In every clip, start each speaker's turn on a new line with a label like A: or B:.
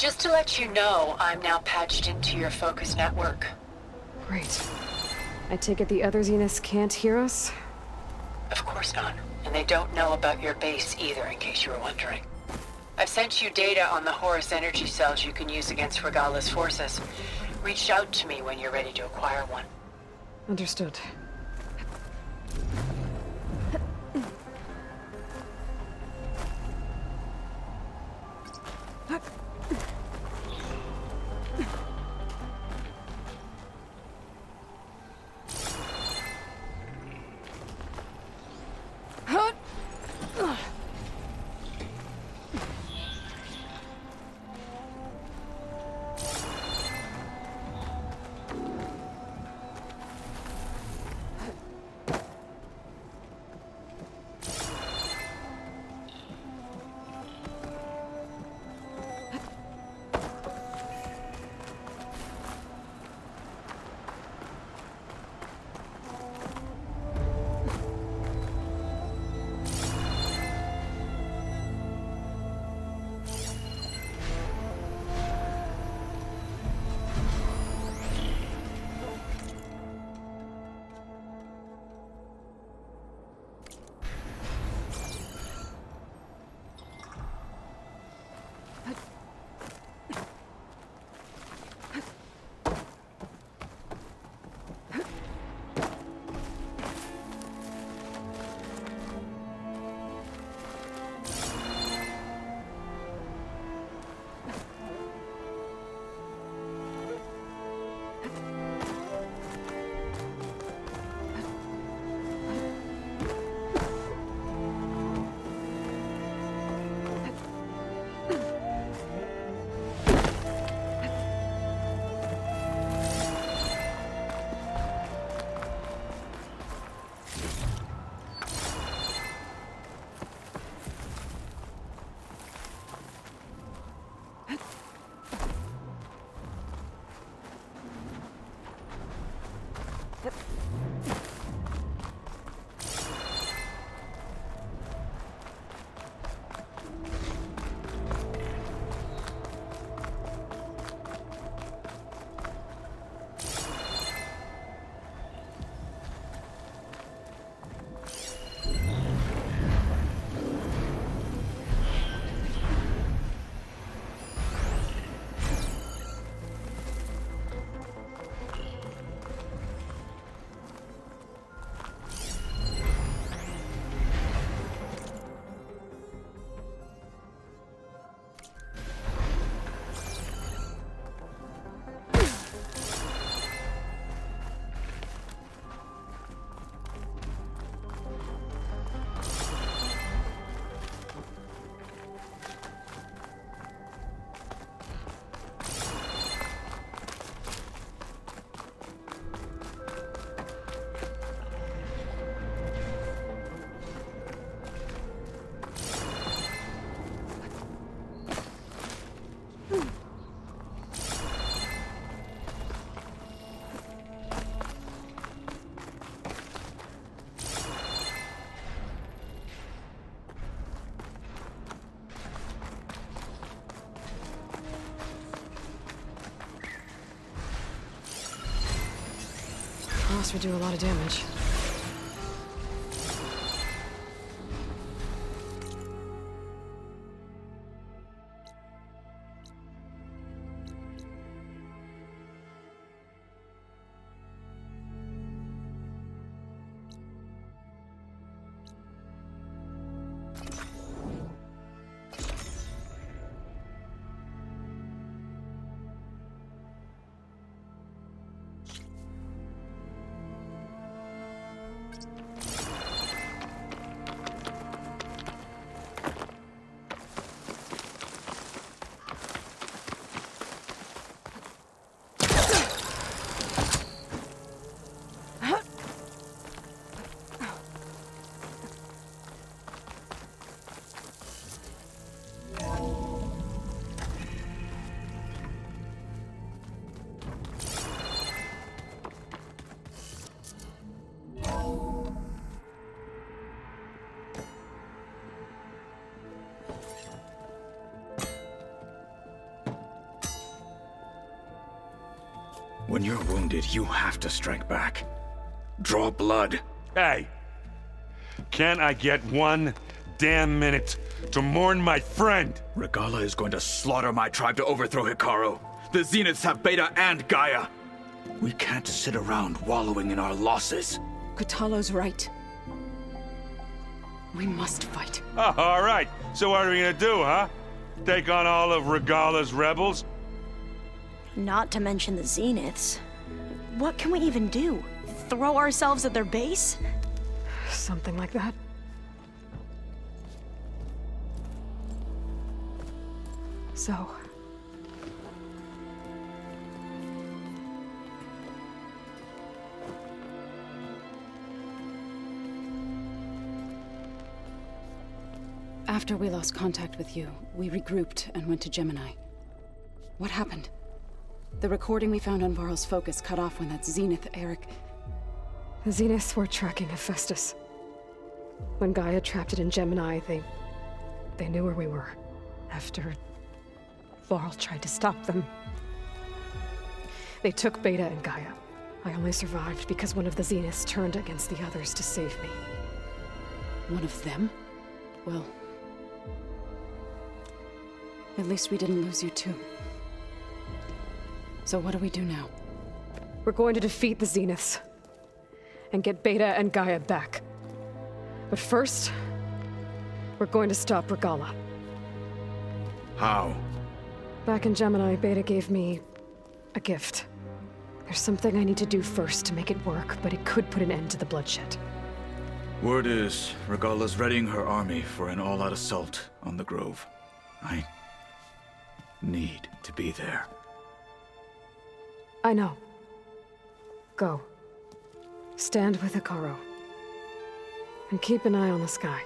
A: Just to let you know, I'm now patched into your focus network.
B: Great. I take it the other Zeniths can't hear us?
A: Of course not. And they don't know about your base either, in case you were wondering. I've sent you data on the Horus energy cells you can use against Regala's forces. Reach out to me when you're ready to acquire one.
B: Understood. Frost would do a lot of damage.
C: When you're wounded, you have to strike back. Draw blood.
D: Hey! Can't I get one damn minute to mourn my friend?
C: Regala is going to slaughter my tribe to overthrow Hikaru. The Zeniths have Beta and Gaia. We can't sit around wallowing in our losses.
E: Kotallo's right. We must fight.
D: Oh, all right. So what are we gonna do, huh? Take on all of Regala's rebels?
F: Not to mention the Zeniths. What can we even do? Throw ourselves at their base?
B: Something like that. So...
E: After we lost contact with you, we regrouped and went to Gemini. What happened? The recording we found on Varl's focus cut off when that Zenith, Eric...
B: The Zeniths were tracking Hephaestus. When Gaia trapped it in Gemini, they knew where we were. After Varl tried to stop them. They took Beta and Gaia. I only survived because one of the Zeniths turned against the others to save me.
E: One of them? Well... at least we didn't lose you too. So what do we do now?
B: We're going to defeat the Zeniths. And get Beta and Gaia back. But first, we're going to stop Regala.
C: How?
B: Back in Gemini, Beta gave me a gift. There's something I need to do first to make it work, but it could put an end to the bloodshed.
C: Word is, Regala's readying her army for an all-out assault on the Grove. I need to be there.
B: I know. Go. Stand with Hikaru. And keep an eye on the sky.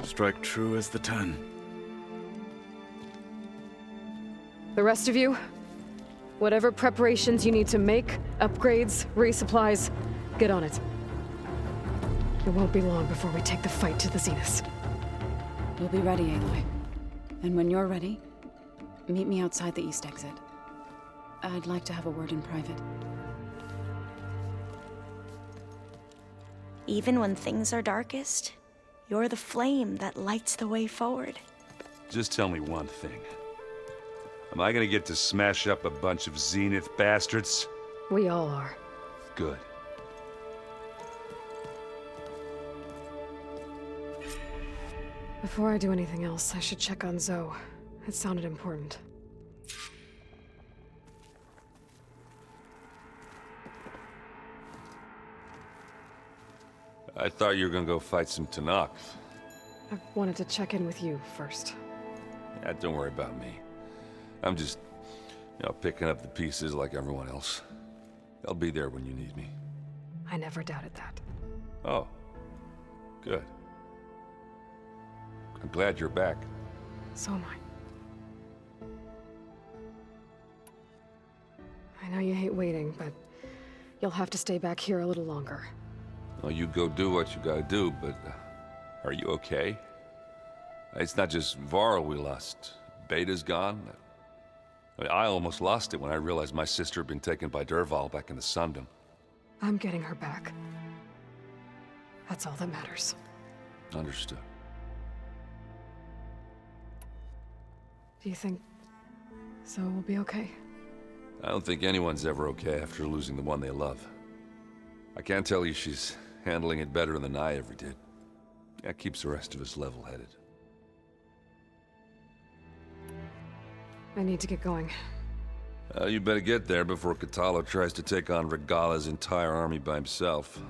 C: Strike true as the 10.
B: The rest of you, whatever preparations you need to make, upgrades, resupplies, get on it. It won't be long before we take the fight to the Zeniths.
E: We'll be ready, Aloy. And when you're ready, meet me outside the east exit. I'd like to have a word in private.
F: Even when things are darkest, you're the flame that lights the way forward.
D: Just tell me one thing. Am I gonna get to smash up a bunch of Zenith bastards?
B: We all are.
D: Good.
B: Before I do anything else, I should check on Zoe. It sounded important.
D: I thought you were gonna go fight some Tanakh.
B: I wanted to check in with you first.
D: Yeah, don't worry about me. I'm just, picking up the pieces like everyone else. I'll be there when you need me.
B: I never doubted that.
D: Oh. Good. I'm glad you're back.
B: So am I. I know you hate waiting, but you'll have to stay back here a little longer.
D: Well, you go do what you gotta do, but are you okay? It's not just Varl we lost. Beta's gone. I almost lost it when I realized my sister had been taken by Dervahl back in the Sundom.
B: I'm getting her back. That's all that matters.
D: Understood.
B: Do you think Zoe will be okay?
D: I don't think anyone's ever okay after losing the one they love. I can't tell you she's handling it better than I ever did. That keeps the rest of us level-headed.
B: I need to get going.
D: You better get there before Kotallo tries to take on Regala's entire army by himself.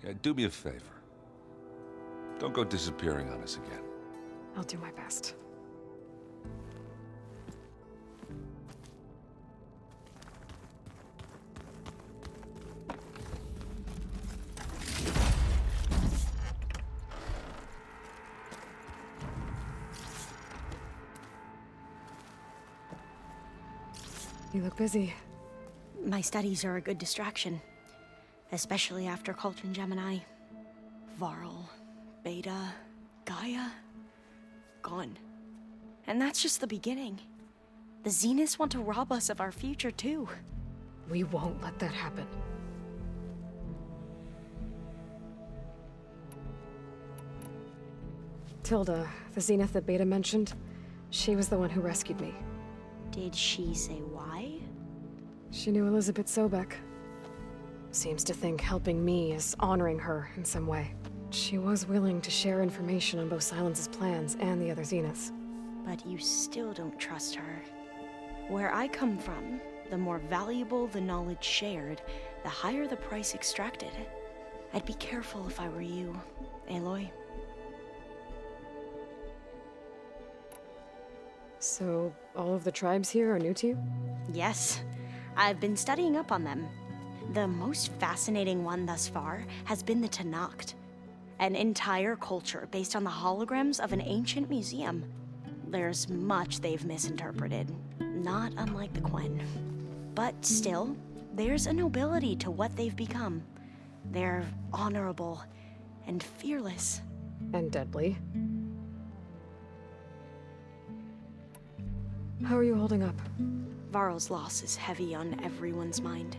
D: Yeah, do me a favor. Don't go disappearing on us again.
B: I'll do my best. You look busy.
F: My studies are a good distraction. Especially after Cauldron Gemini. Varl, Beta, Gaia, gone. And that's just the beginning. The Zeniths want to rob us of our future, too.
B: We won't let that happen. Tilda, the Zenith that Beta mentioned, she was the one who rescued me.
F: Did she say why?
B: She knew Elizabeth Sobek. Seems to think helping me is honoring her in some way. She was willing to share information on both Silence's plans and the other Zeniths.
F: But you still don't trust her. Where I come from, the more valuable the knowledge shared, the higher the price extracted. I'd be careful if I were you, Aloy.
B: So, all of the tribes here are new to you?
F: Yes, I've been studying up on them. The most fascinating one thus far has been the Tenakth, an entire culture based on the holograms of an ancient museum. There's much they've misinterpreted, not unlike the Quen. But still, there's a nobility to what they've become. They're honorable and fearless.
B: And deadly. How are you holding up?
F: Varl's loss is heavy on everyone's mind.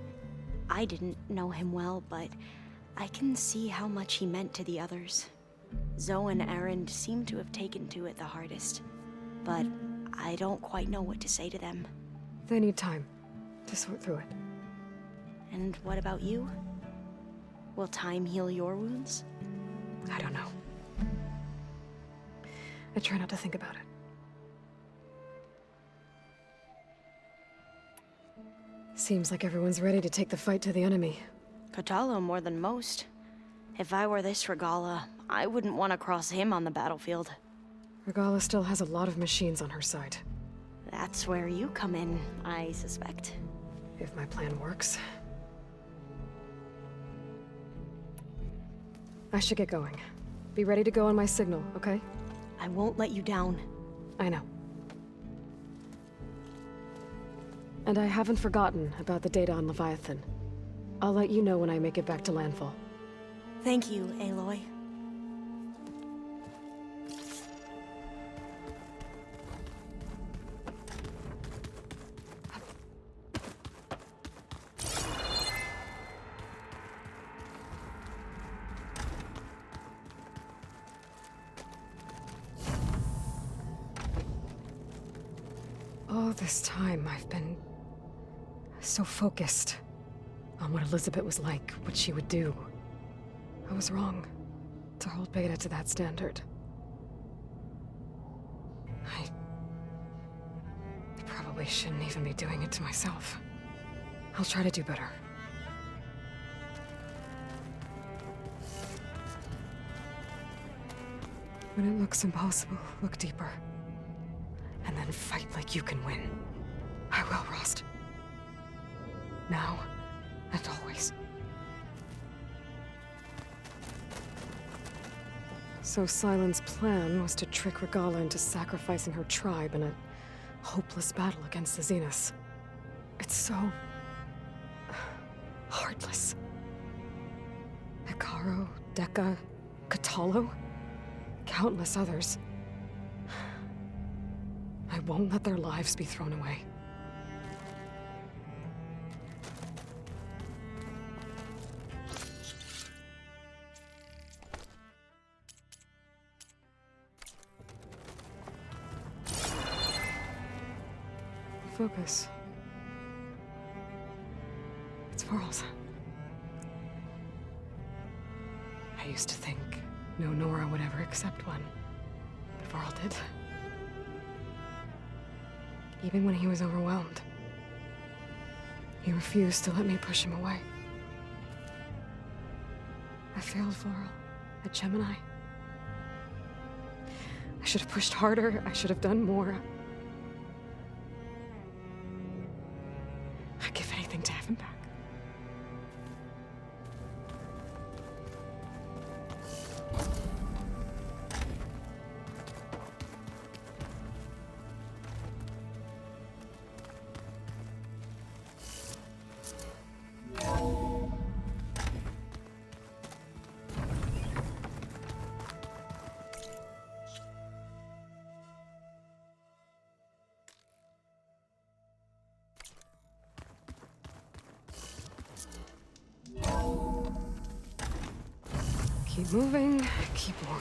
F: I didn't know him well, but I can see how much he meant to the others. Zoe and Erend seem to have taken to it the hardest, but I don't quite know what to say to them.
B: They need time to sort through it.
F: And what about you? Will time heal your wounds?
B: I don't know. I try not to think about it. Seems like everyone's ready to take the fight to the enemy.
F: Kotallo more than most. If I were this Regala, I wouldn't want to cross him on the battlefield.
B: Regala still has a lot of machines on her side.
F: That's where you come in, I suspect.
B: If my plan works. I should get going. Be ready to go on my signal, okay?
F: I won't let you down.
B: I know. And I haven't forgotten about the data on Leviathan. I'll let you know when I make it back to landfall.
F: Thank you, Aloy.
B: All this time, I've been so focused on what Elizabeth was like, what she would do. I was wrong to hold Beta to that standard. I probably shouldn't even be doing it to myself. I'll try to do better. When it looks impossible, look deeper. And then fight like you can win. I will, Rost. Now and always. So Silen's plan was to trick Regala into sacrificing her tribe in a hopeless battle against the Zeniths. It's so heartless. Hekarro, Dekka, Kotallo, countless others. I won't let their lives be thrown away. Focus. It's Varl's. I used to think no Nora would ever accept one, but Varl did. Even when he was overwhelmed, he refused to let me push him away. I failed Varl at Gemini. I should have pushed harder. I should have done more. I'd give anything to have him back. Keep moving, keep warm.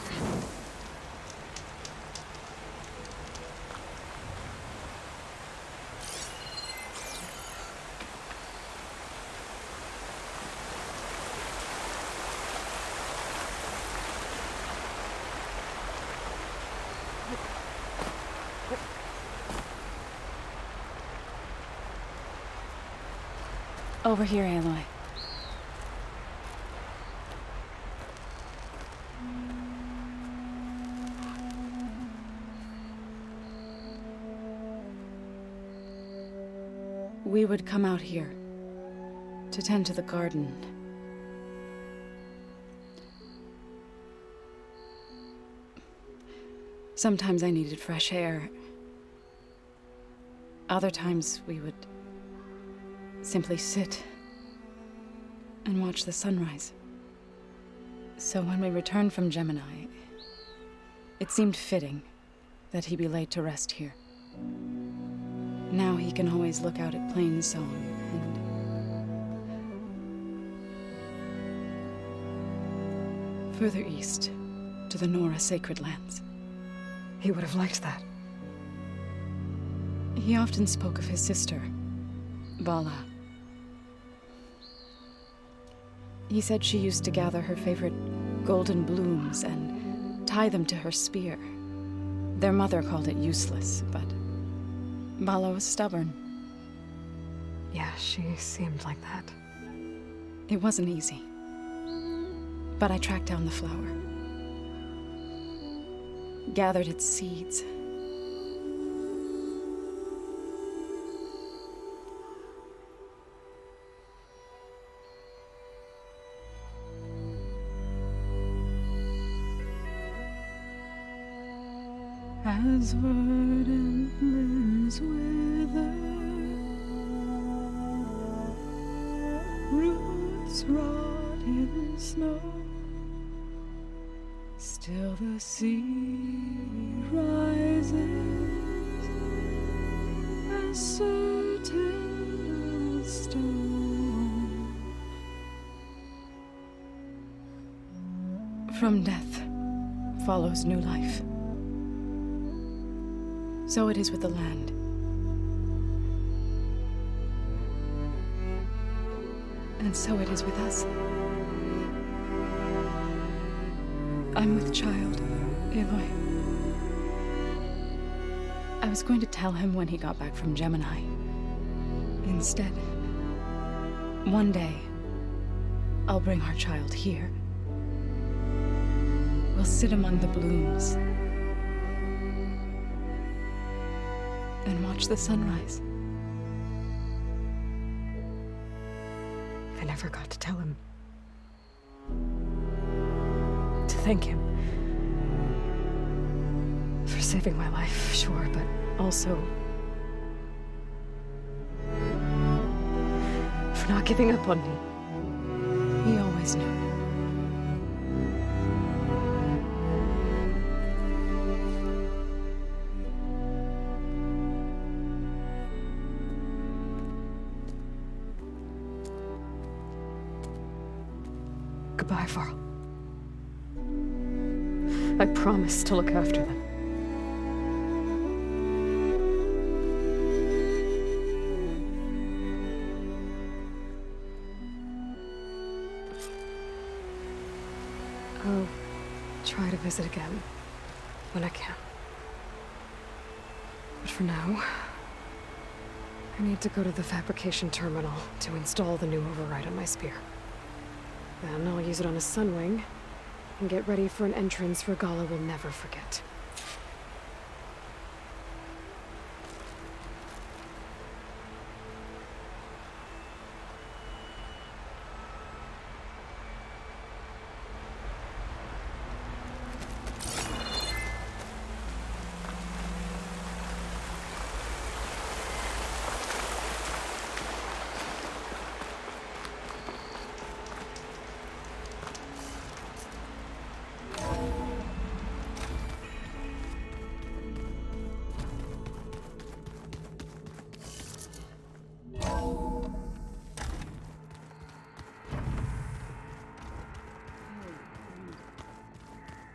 E: Over here, Aloy. We would come out here to tend to the garden. Sometimes I needed fresh air. Other times we would simply sit and watch the sunrise. So when we returned from Gemini, it seemed fitting that he be laid to rest here. Now he can always look out at Plain Song and further east to the Nora Sacred Lands.
B: He would have liked that.
E: He often spoke of his sister, Bala. He said she used to gather her favorite golden blooms and tie them to her spear. Their mother called it useless, but Bala was stubborn.
B: Yeah, she seemed like that.
E: It wasn't easy. But I tracked down the flower. Gathered its seeds. As verdant limbs wither, roots rot in snow, still the sea rises, as certain as stone. From death follows new life. So it is with the land. And so it is with us. I'm with child, Aloy. I was going to tell him when he got back from Gemini. Instead, one day, I'll bring our child here. We'll sit among the blooms and watch the sunrise.
B: I never got to tell him. To thank him. For saving my life, sure, but also for not giving up on me.
E: He always knew.
B: Goodbye, Varl. I promise to look after them. I'll try to visit again when I can. But for now, I need to go to the fabrication terminal to install the new override on my spear. Then I'll use it on a sunwing and get ready for an entrance Regala will never forget.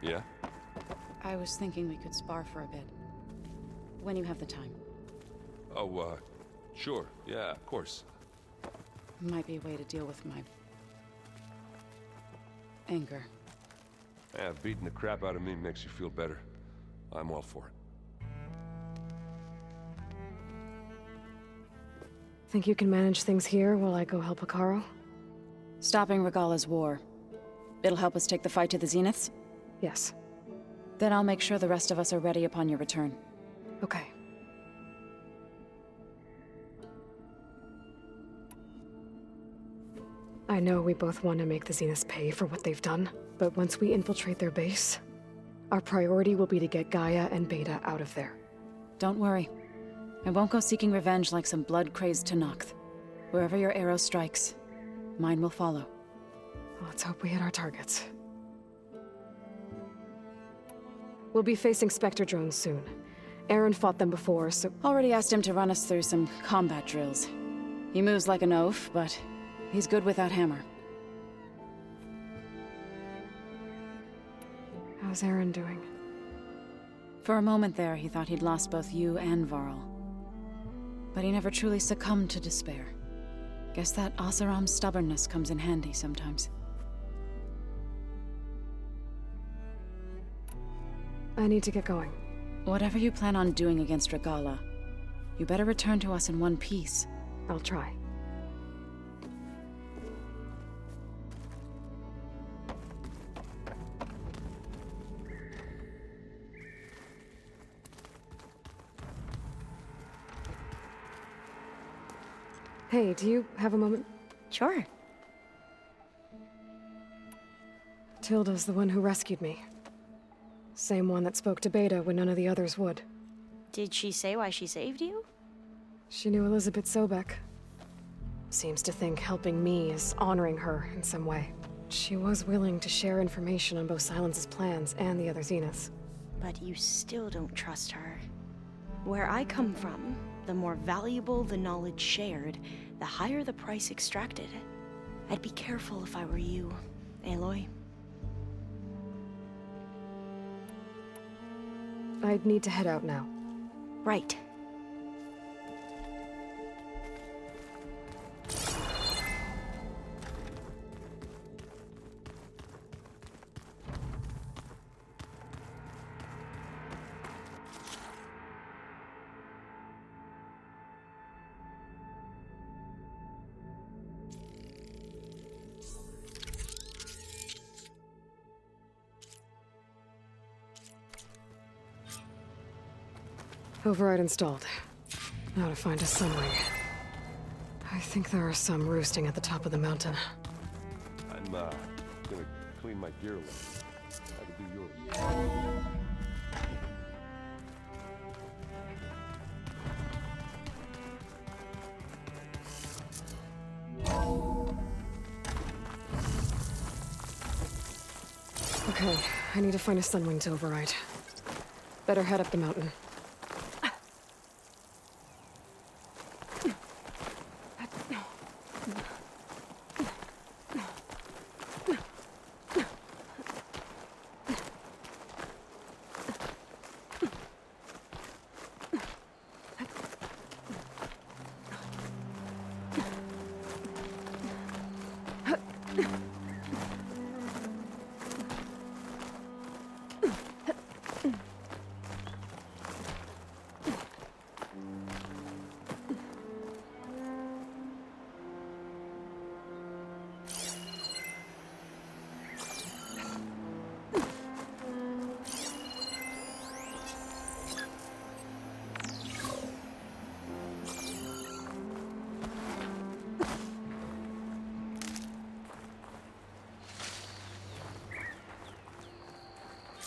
D: Yeah?
E: I was thinking we could spar for a bit. When you have the time.
D: Oh, sure. Yeah, of course.
E: Might be a way to deal with my... anger.
G: Yeah, beating the crap out of me makes you feel better. I'm all for it.
B: Think you can manage things here while I go help Akaro?
E: Stopping Regalla's war. It'll help us take the fight to the Zeniths?
B: Yes.
E: Then I'll make sure the rest of us are ready upon your return.
B: Okay. I know we both want to make the Zeniths pay for what they've done, but once we infiltrate their base, our priority will be to get Gaia and Beta out of there.
E: Don't worry. I won't go seeking revenge like some blood-crazed Tenakth. Wherever your arrow strikes, mine will follow.
B: Let's hope we hit our targets. We'll be facing Spectre drones soon. Aaron fought them before, so...
E: Already asked him to run us through some combat drills. He moves like an oaf, but he's good with that hammer.
B: How's Aaron doing?
E: For a moment there, he thought he'd lost both you and Varl. But he never truly succumbed to despair. Guess that Oseram's stubbornness comes in handy sometimes.
B: I need to get going.
E: Whatever you plan on doing against Regalla, you better return to us in one piece.
B: I'll try. Hey, do you have a moment?
F: Sure.
B: Tilda's the one who rescued me. Same one that spoke to Beta when none of the others would.
F: Did she say why she saved you?
B: She knew Elizabeth Sobek. Seems to think helping me is honoring her in some way. She was willing to share information on both Silence's plans and the other Zeniths.
F: But you still don't trust her. Where I come from, the more valuable the knowledge shared, the higher the price extracted. I'd be careful if I were you, Aloy.
B: I'd need to head out now.
F: Right.
B: Override installed. Now to find a sunwing. I think there are some roosting at the top of the mountain.
G: I'm, gonna clean my gear a little. I can do yours.
B: Okay, I need to find a sunwing to override. Better head up the mountain.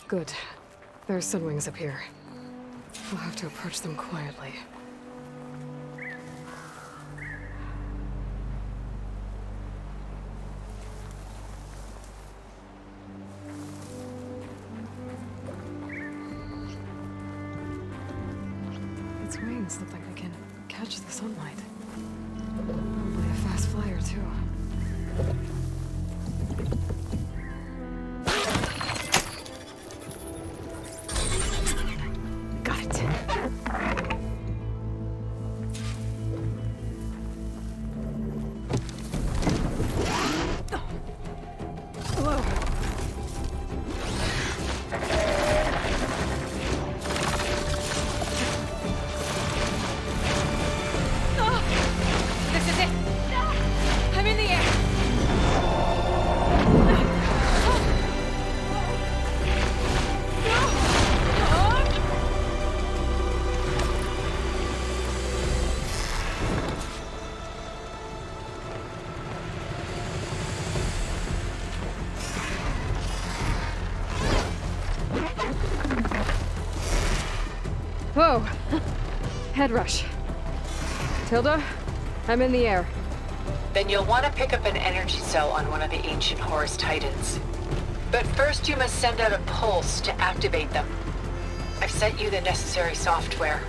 B: Good. There are sunwings up here. We'll have to approach them quietly. Its wings look like they can catch the sunlight. Probably a fast flyer, too. Whoa! Head rush. Tilda, I'm in the air.
A: Then you'll want to pick up an energy cell on one of the ancient Horus Titans. But first you must send out a pulse to activate them. I've sent you the necessary software.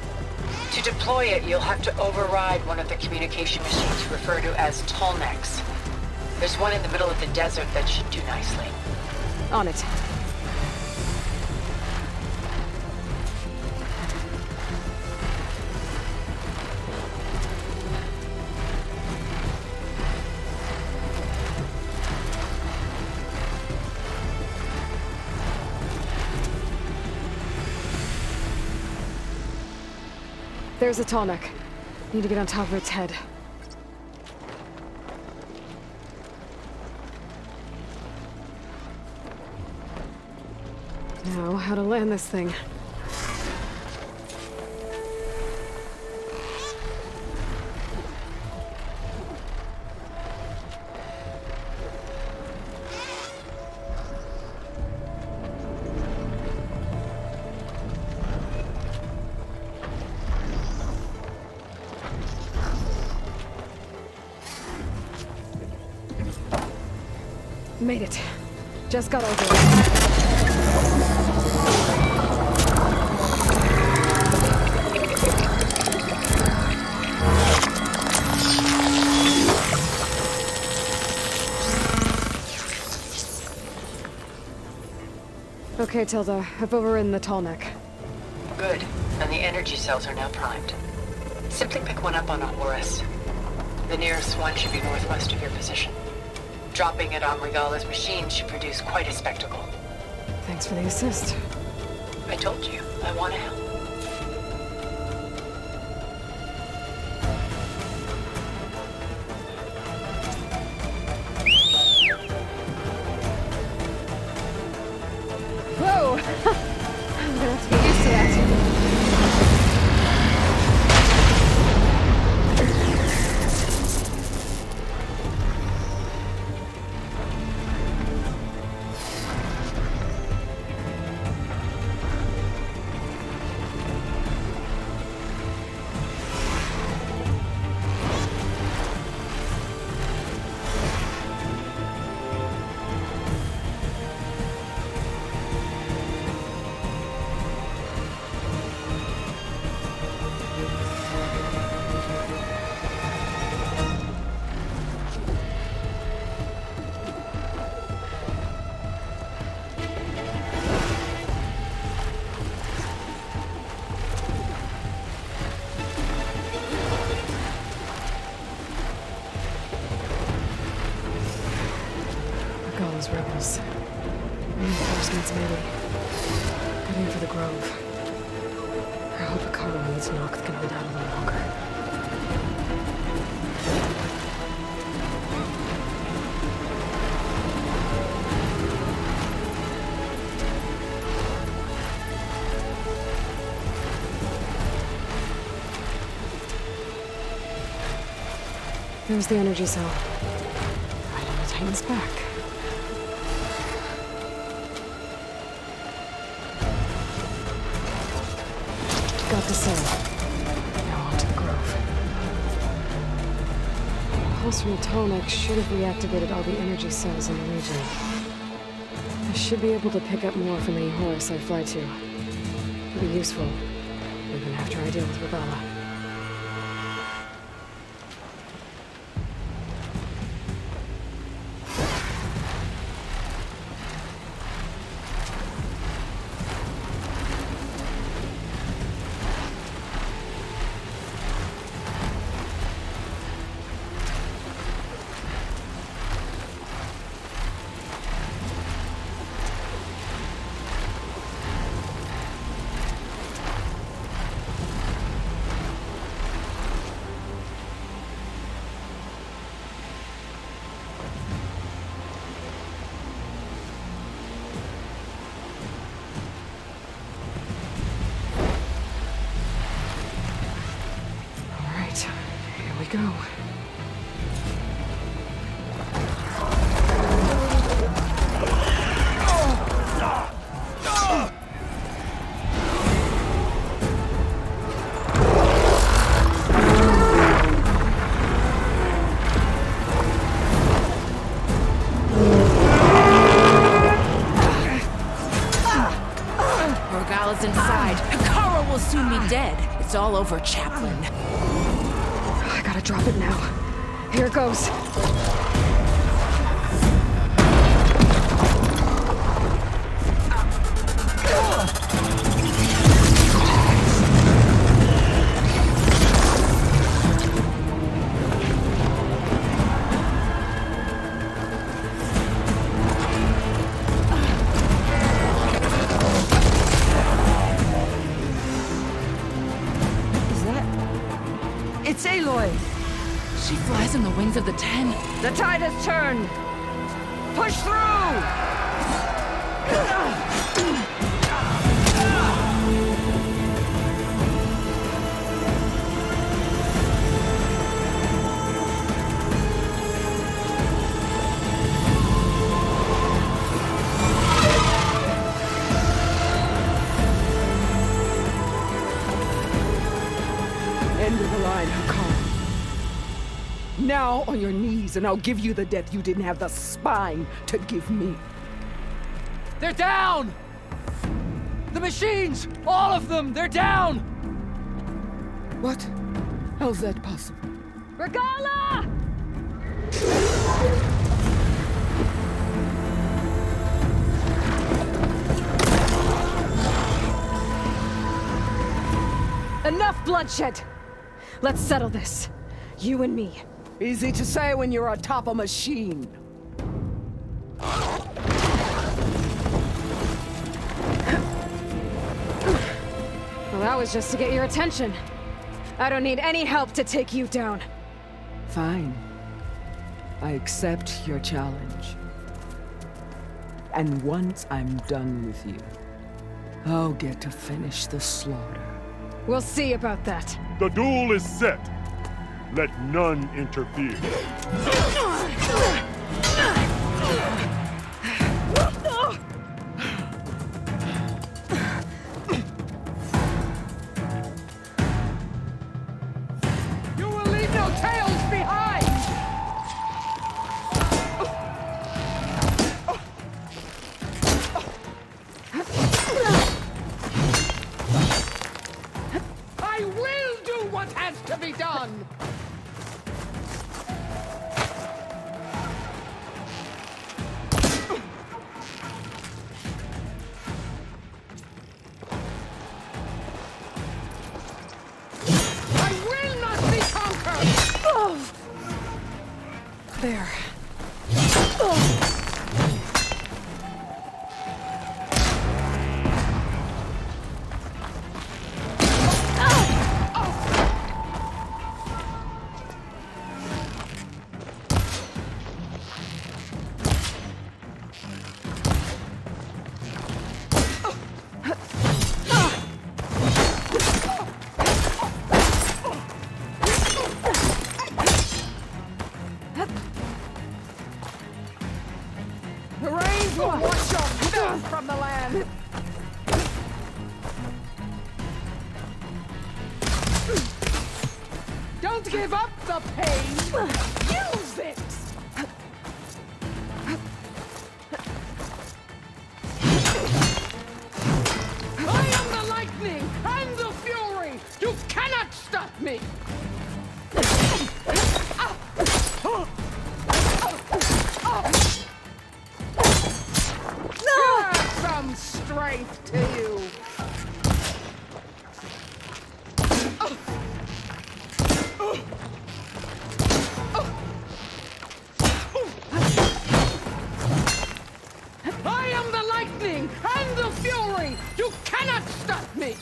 A: To deploy it, you'll have to override one of the communication machines referred to as Tolnecs. There's one in the middle of the desert that should do nicely.
B: On it. There's a Tolnec. Need to get on top of its head. Now, how to land this thing. Made it. Just got over it. Okay, Tilda. I've overridden the Tolnec.
A: Good. And the energy cells are now primed. Simply pick one up on a Horus. The nearest one should be northwest of your position. Dropping it on Regala's machine should produce quite a spectacle.
B: Thanks for the assist.
A: I told you, I want to help.
B: Whoa! I'm gonna have to get used to that. Those rebels. Reinforcements maybe. Heading for the Grove. I hope a cargo needs Noct can hold out a little longer. There's the energy cell. Right on the Titan's back. Got the cell. Now on to the Grove. The pulse from the Tolnec should have reactivated all the energy cells in the region. I should be able to pick up more from any Horus I fly to. It'll be useful, even after I deal with Regala. Here we go.
H: It's all over, Chaplain.
B: I gotta drop it now. Here it goes.
H: It's Aloy! She flies on the wings of the 10.
B: The tide has turned! Push through!
I: End of the line, Hakar. Now on your knees, and I'll give you the death you didn't have the spine to give me.
J: They're down! The machines! All of them! They're down!
I: What? How's that possible?
B: Regala! Enough bloodshed! Let's settle this. You and me.
I: Easy to say when you're atop a machine.
B: Well, that was just to get your attention. I don't need any help to take you down.
I: Fine. I accept your challenge. And once I'm done with you, I'll get to finish the slaughter.
B: We'll see about that.
G: The duel is set. Let none interfere.
I: You will leave no tails behind! I will do what has to be done! I will not be conquered!
B: There.
I: The rains will wash your filth from the land! Don't give up the pain! Use it! I am the lightning and the fury! You cannot stop me! Some strength to you! I am the lightning and the fury! You cannot stop me!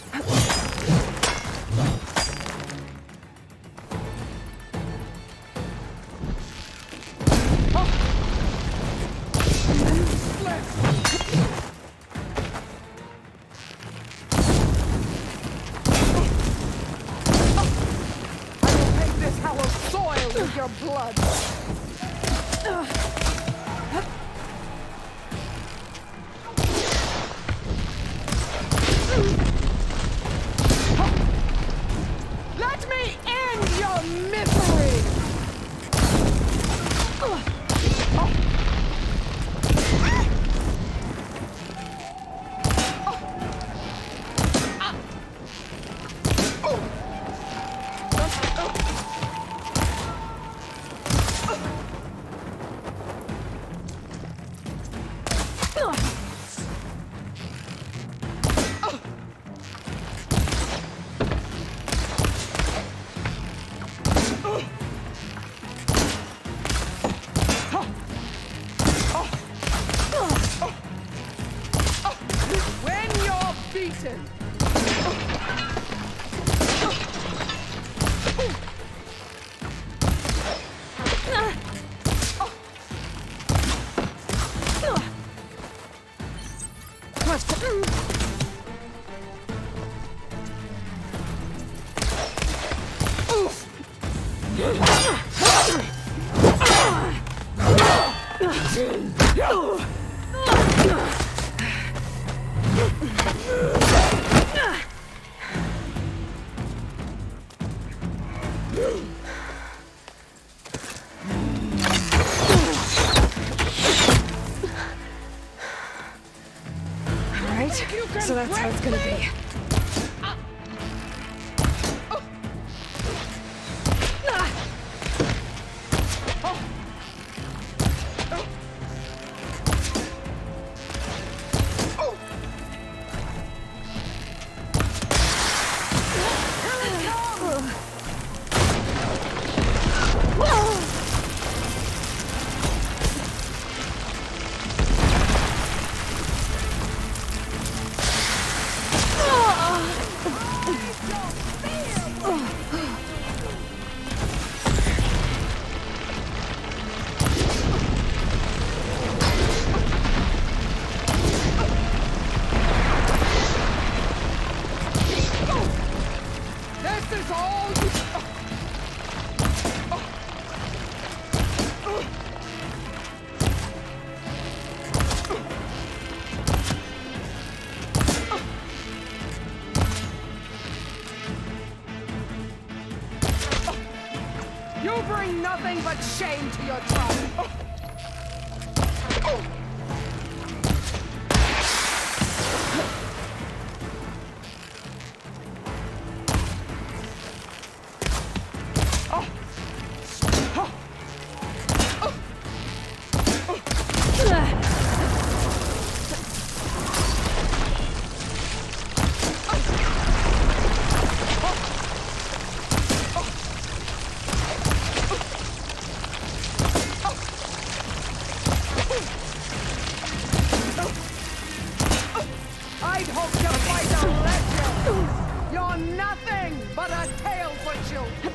I: With your blood. Let me end your misery. beaten.
B: Alright, so that's how it's gonna be. This is all you... You bring nothing but shame to your tribe. I'd hope to fight a legend. You're nothing but a tale for children.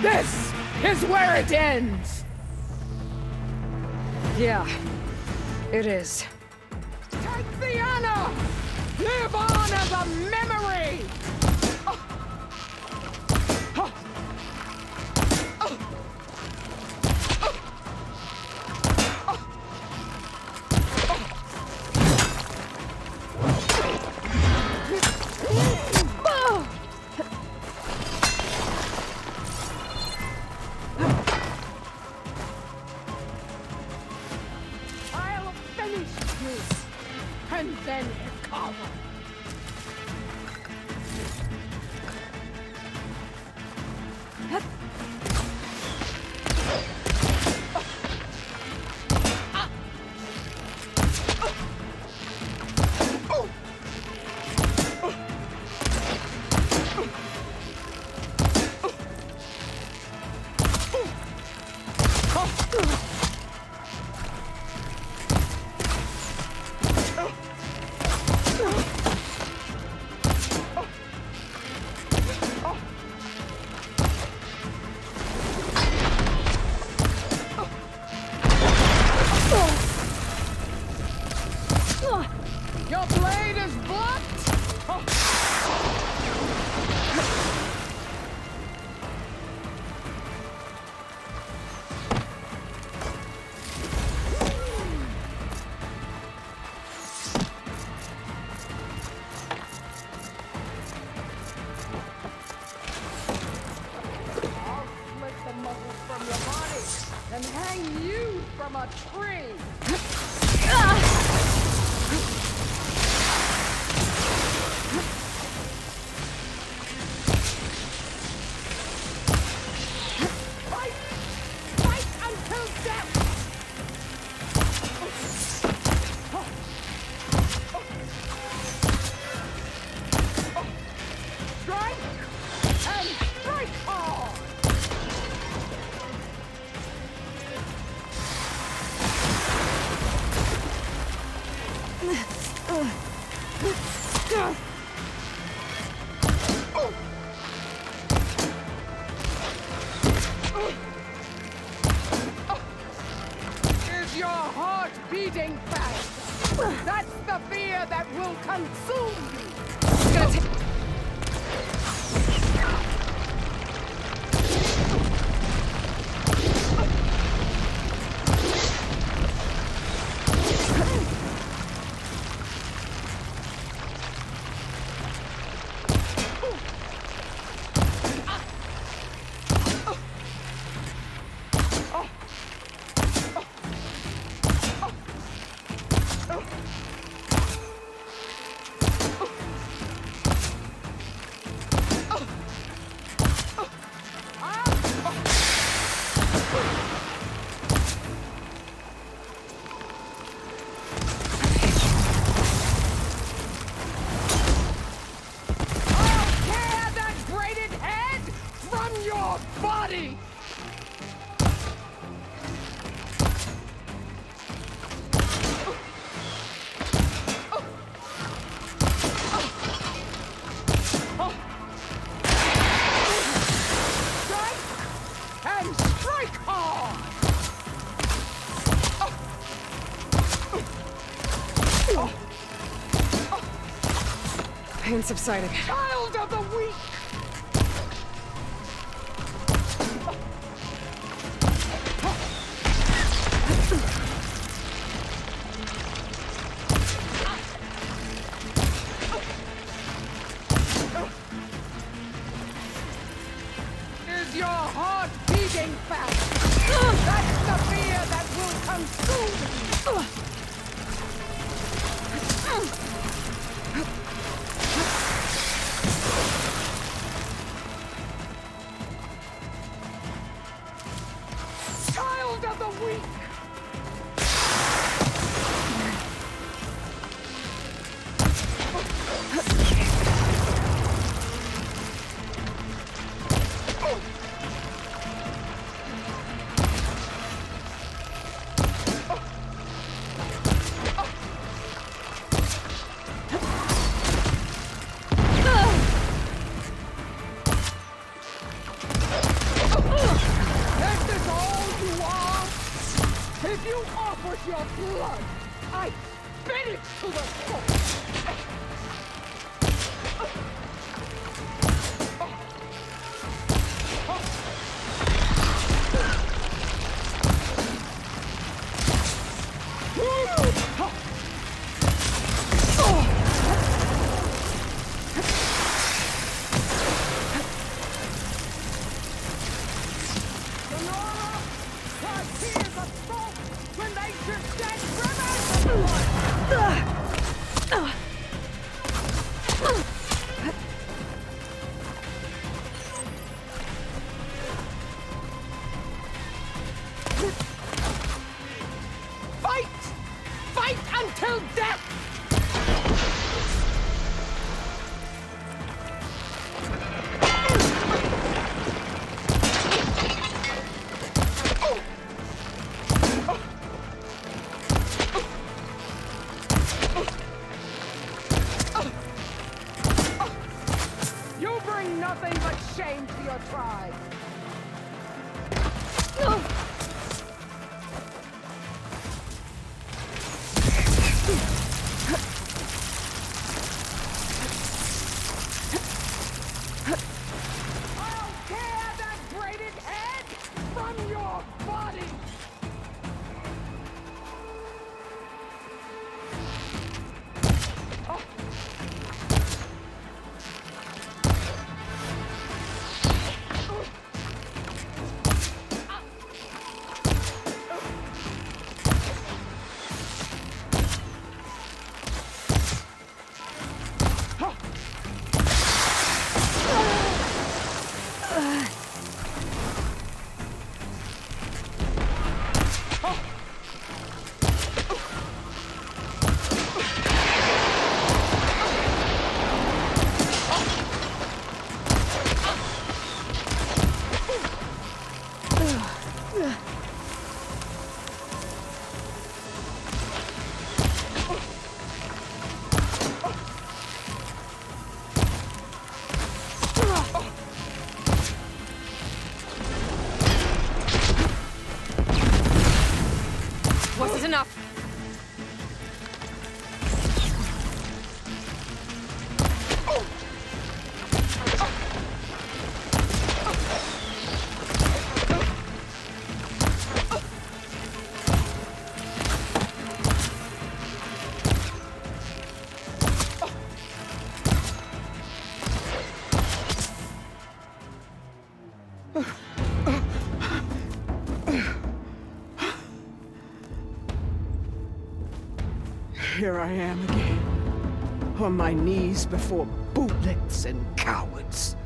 B: This is where it ends! Yeah, it is.
I: Take the honor! Live on as a memory! I'll finish this, and then recover. Your blade is blocked! I'll split the muscles from your body and hang you from a tree! Is your heart beating fast? That's the fear that will consume you! Body! Strike and strike hard!
B: Pain subsiding.
I: Child of the weak! Is your heart beating fast? That's the fear that will consume you! Child of the weak! This is all you are? If you offered your blood, I'd spit it to the foot! Sonora, our tears of salt when they should shed rivers of blood! Fight! Fight until death! You bring nothing but shame to your tribe.
B: Wasn't enough.
I: Here I am again, on my knees before bootlets and cowards.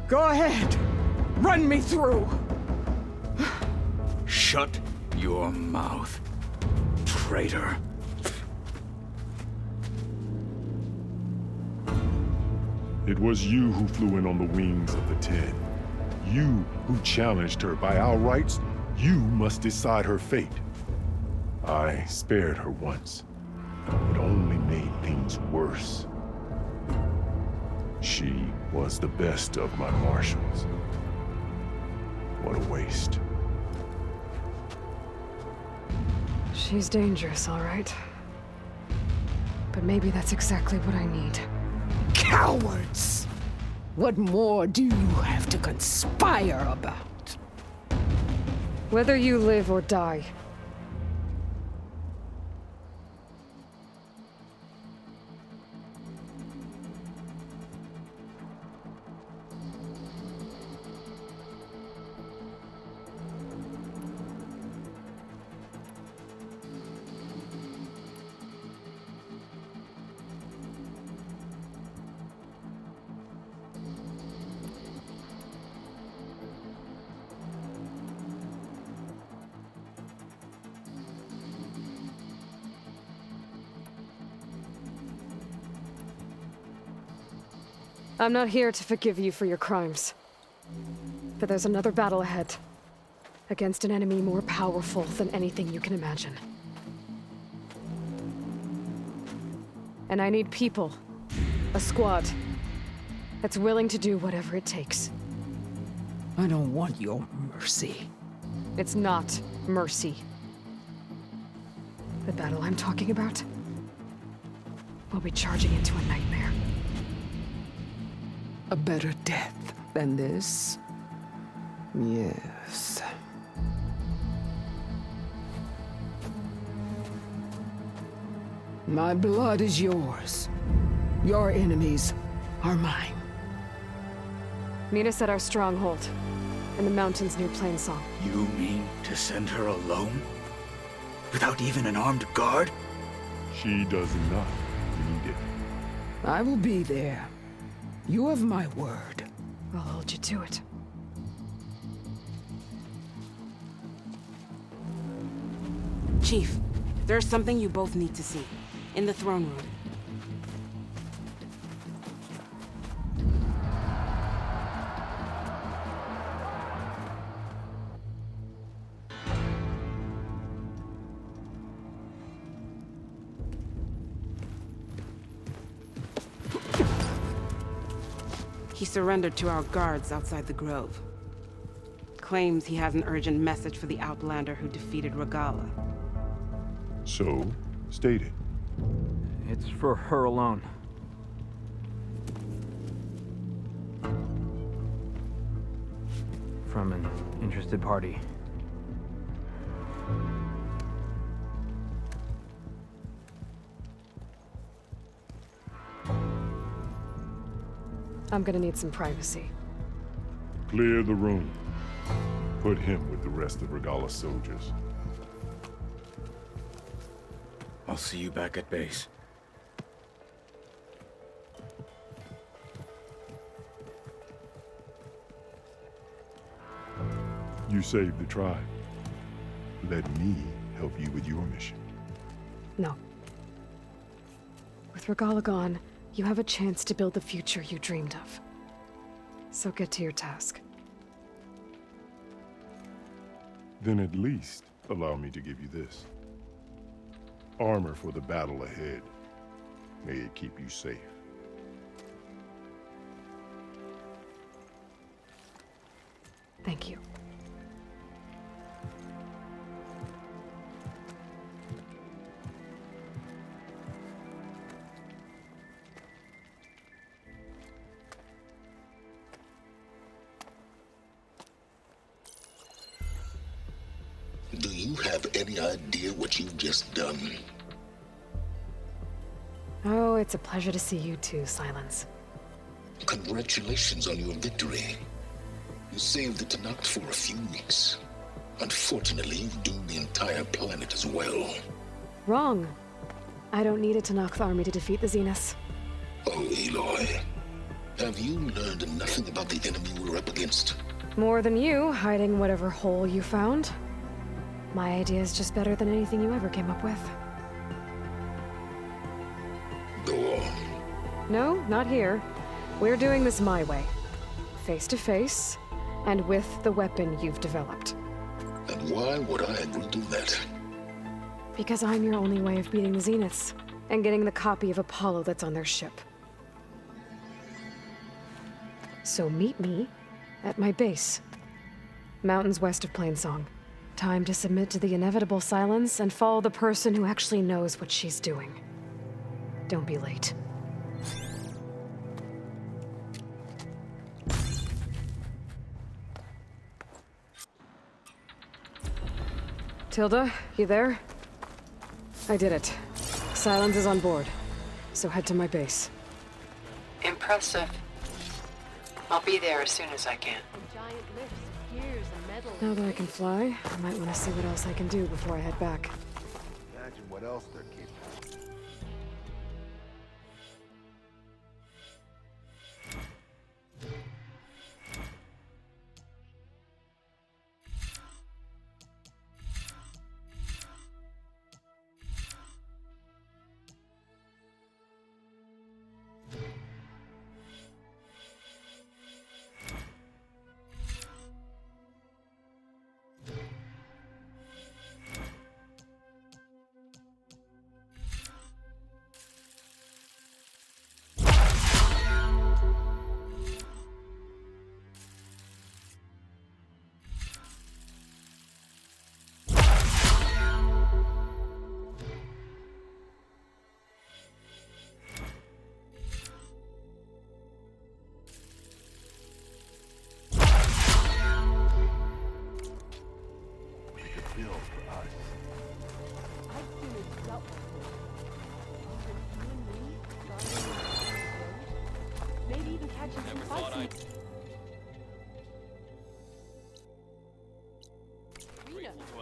I: Go ahead, run me through.
C: Shut your mouth, traitor.
G: It was you who flew in on the wings of the 10. You who challenged her by our rights. You must decide her fate. I spared her once. It only made things worse. She was the best of my marshals. What a waste.
B: She's dangerous, all right. But maybe that's exactly what I need.
I: Cowards! What more do you have to conspire about?
B: Whether you live or die. I'm not here to forgive you for your crimes. But there's another battle ahead. Against an enemy more powerful than anything you can imagine. And I need people. A squad. That's willing to do whatever it takes.
I: I don't want your mercy.
B: It's not mercy. The battle I'm talking about will be charging into a nightmare.
I: A better death than this? Yes. My blood is yours. Your enemies are mine.
B: Meet us at our stronghold, in the mountains near Plainsong.
C: You mean to send her alone? Without even an armed guard?
G: She does not need it.
I: I will be there. You have my word.
B: I'll hold you to it.
K: Chief, there's something you both need to see. In the throne room. He surrendered to our guards outside the grove. Claims he has an urgent message for the Outlander who defeated Regala.
G: So, state it.
J: It's for her alone. From an interested party.
B: I'm gonna need some privacy.
G: Clear the room. Put him with the rest of Regala's soldiers.
C: I'll see you back at base.
G: You saved the tribe. Let me help you with your mission.
B: No. With Regala gone, you have a chance to build the future you dreamed of. So get to your task.
G: Then at least allow me to give you this. Armor for the battle ahead. May it keep you safe.
B: Thank you.
L: have any idea what you've just done?
B: Oh, it's a pleasure to see you too, Silence.
L: Congratulations on your victory. You saved the Tenakth for a few weeks. Unfortunately, you've doomed the entire planet as well.
B: Wrong. I don't need a Tenakth army to defeat the Zeniths.
L: Oh, Aloy. Have you learned nothing about the enemy we're up against?
B: More than you, hiding whatever hole you found. My idea is just better than anything you ever came up with.
L: Go on.
B: No, not here. We're doing this my way. Face to face, and with the weapon you've developed.
L: And why would I agree to that?
B: Because I'm your only way of beating the Zeniths, and getting the copy of Apollo that's on their ship. So meet me at my base. Mountains west of Plainsong. Time to submit to the inevitable silence and follow the person who actually knows what she's doing. Don't be late. Tilda, you there? I did it. Silence is on board, so head to my base.
A: Impressive. I'll be there as soon as I can.
B: Now that I can fly, I might want to see what else I can do before I head back.
M: Imagine what else they're keeping.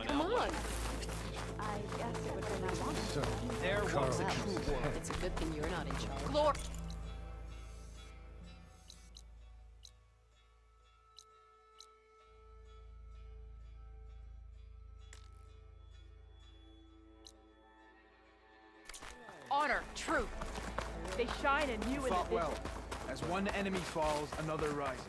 B: Come on.
F: I guess it would have been that long.
J: There was a true war.
H: It's a good thing you're not in charge. Glory. Honor, truth.
N: They shine in you and
J: Fought
N: the
J: well. As one enemy falls, another rises.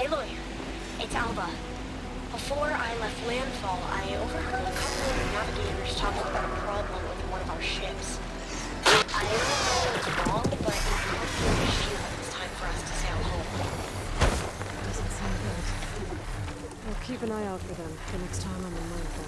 F: Aloy, it's Alba. Before I left landfall, I overheard a couple of navigators talking about a problem with one of our ships. I don't know what's wrong, but I don't feel it's time for us to sail home.
B: Doesn't sound good. I'll keep an eye out for them the next time I'm in landfall.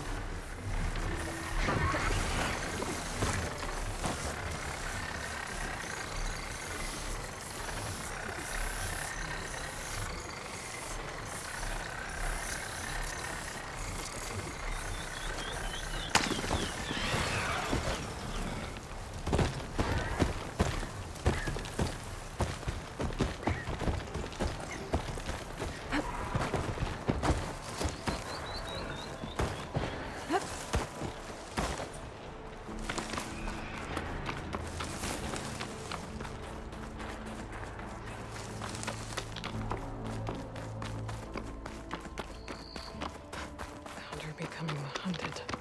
B: Becoming hunted.